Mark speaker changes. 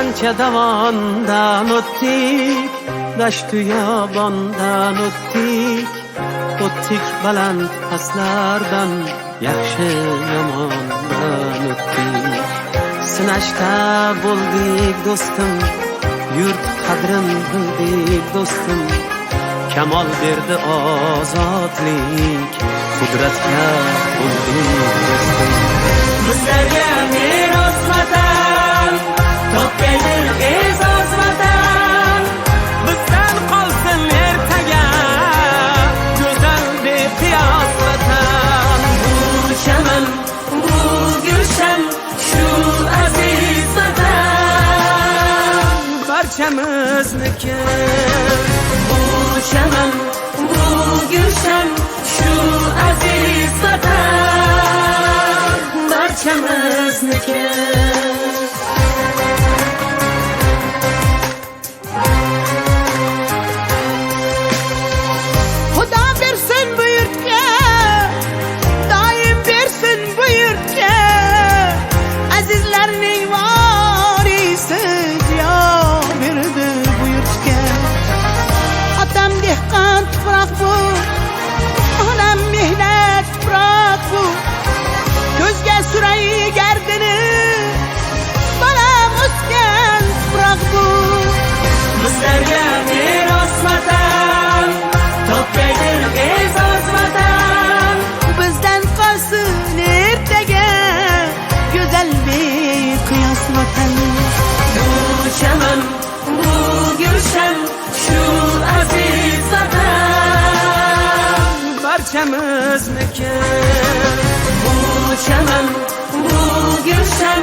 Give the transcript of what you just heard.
Speaker 1: Qancha davondan o'tdik, dashtu yobondan o'tdik, o'tdik baland pastlardan, yaxshi yomondan o'tdik. Sinashda bo'ldik do'stim, yurt qadrin bildik do'stim, kamol berdi ozodlik, qudratga bo'ldik do'stim. Bizlarga meros vatan, topgaydir e'zoz vatan, bizdan qolsin ertaga go'zal beqiyos vatan. Bu chaman, bu gulshan, shu aziz vatan barchamizniki. Bu chaman, bu gulshan, shu aziz vatan barchamizniki.
Speaker 2: Süreyi gerdini balam o'sgan tuproq bu.
Speaker 1: Bizlarga meros vatan, topgaydir e'zoz vatan,
Speaker 2: Bizdan qolsin ertaga go'zal beqiyos vatan.
Speaker 1: bu chaman, bu gulshan, shu aziz vatan barchamizniki. Bu chaman, bu gulshan,